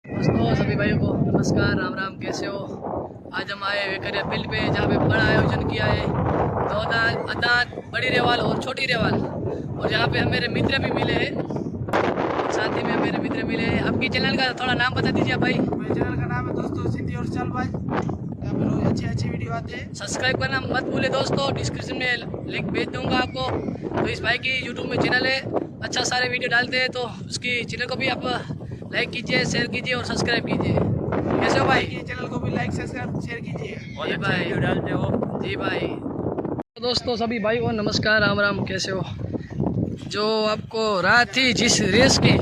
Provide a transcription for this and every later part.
दोस्तों सभी भाइयों को नमस्कार, राम राम। कैसे हो? आज हम आए वेकरिया फील्ड पे, जहाँ पे बड़ा आयोजन किया है। दो अदात, बड़ी रेवाल और छोटी रेवाल। और यहाँ पे हम मेरे मित्र भी मिले हैं, साथ ही में मेरे मित्र मिले हैं। आपकी चैनल का थोड़ा नाम बता दीजिए भाई। मेरे चैनल का नाम है दोस्तों सिंधी और चल भाई। यहाँ पे रोज अच्छी वीडियो आते हैं। सब्सक्राइब करना मत भूले दोस्तों, डिस्क्रिप्शन में लिंक भेज दूंगा आपको। तो इस भाई की यूट्यूब में चैनल है, अच्छा सारे वीडियो डालते हैं, तो उसकी चैनल को भी आप लाइक कीजिए, शेयर कीजिए और सब्सक्राइब कीजिए। कैसे हो भाई? ये चैनल को भी लाइक सब्सक्राइब शेयर कीजिए। जी भाई, डालते हो जी भाई। तो दोस्तों सभी भाई को नमस्कार, राम राम। कैसे हो? जो आपको रात थी जिस रेस की,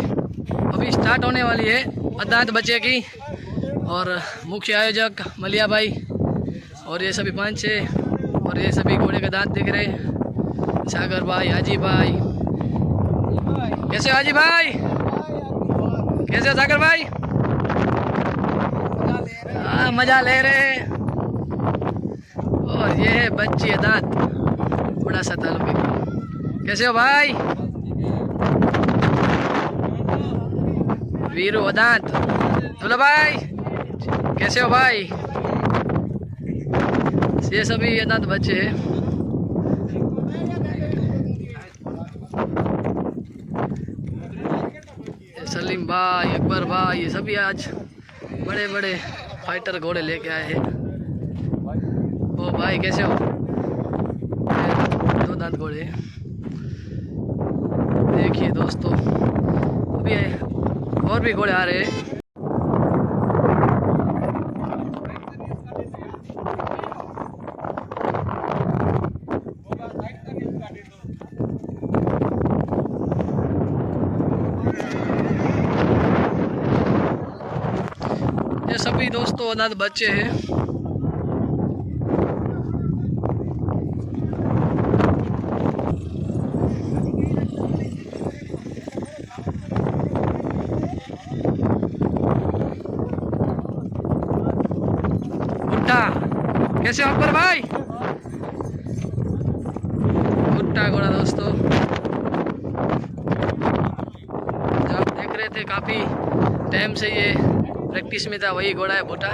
अभी स्टार्ट होने वाली है अदात बच्चे की। और मुख्य आयोजक मलिया भाई और ये सभी 5-6 और ये सभी घोड़े का दांत दिख रहे हैं। सागर भाई, हाजी भाई। कैसे हो हाजी भाई? कैसे हो सागर भाई? हाँ, मजा ले रहे हैं। और ये है बच्ची अदात, बड़ा सा तालुके की। कैसे हो भाई? वीरू अदात बोलो भाई। कैसे हो भाई? ये सभी अदात बच्चे हैं। सलीम भाई, अकबर भाई, ये सभी आज बड़े बड़े फाइटर घोड़े लेके आए हैं। ओ भाई कैसे हो? 2 दांत घोड़े। देखिए दोस्तों, अभी और भी घोड़े आ रहे हैं। ये सभी दोस्तों अनाथ बच्चे हैं। भुट्टा, कैसे हो अकबर भाई? भुट्टा घोड़ा दोस्तों, जो आप देख रहे थे काफी टाइम से ये प्रैक्टिस में था, वही घोड़ा है भुट्टा।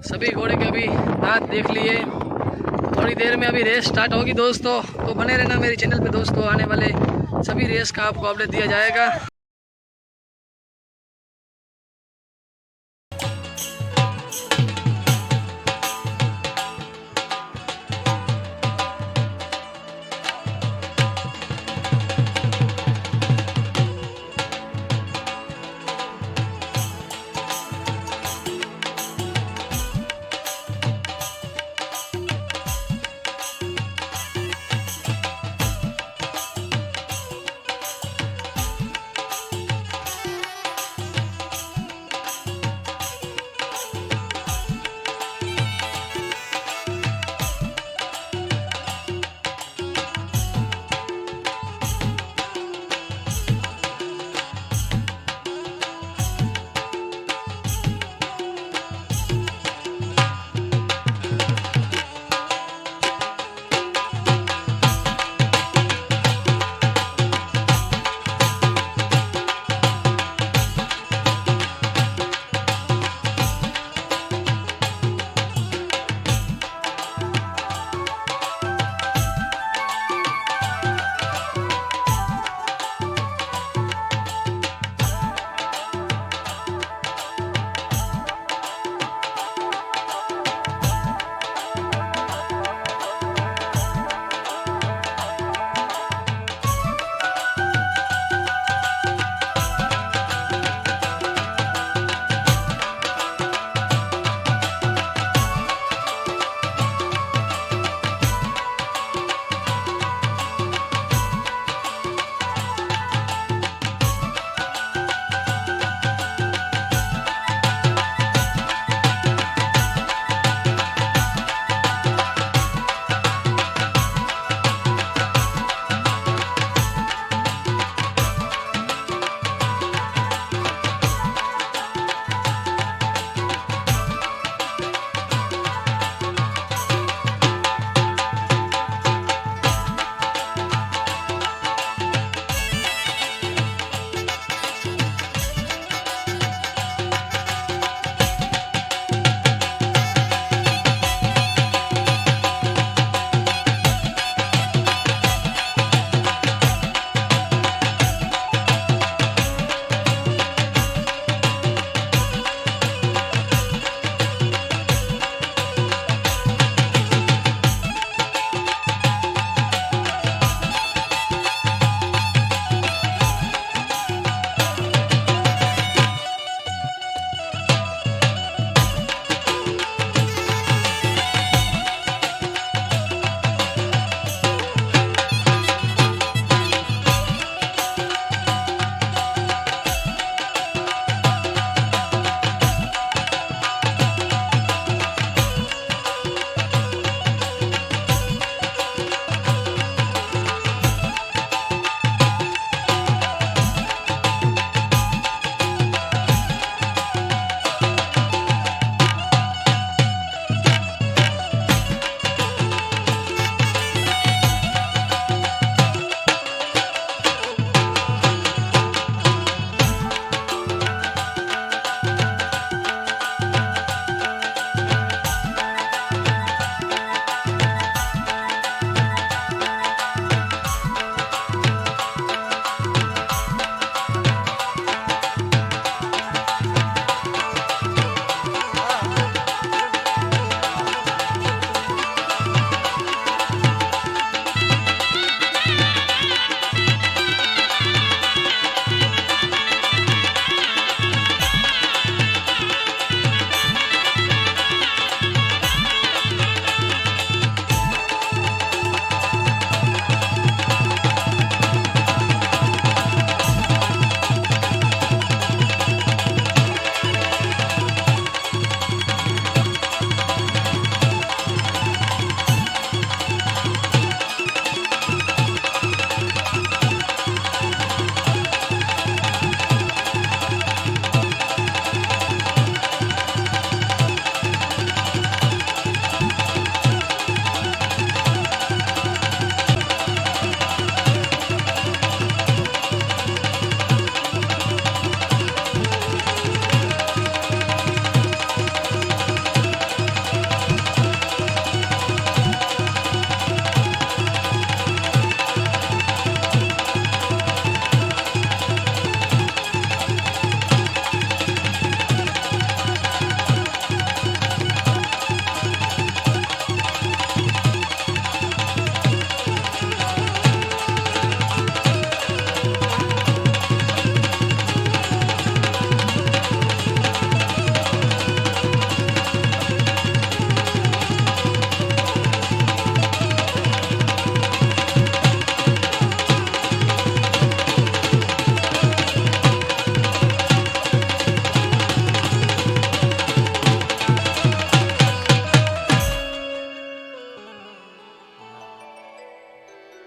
सभी घोड़े के अभी दांत देख लिए। थोड़ी देर में अभी रेस स्टार्ट होगी दोस्तों, तो बने रहना मेरे चैनल पे दोस्तों। आने वाले सभी रेस का आपको अपडेट दिया जाएगा।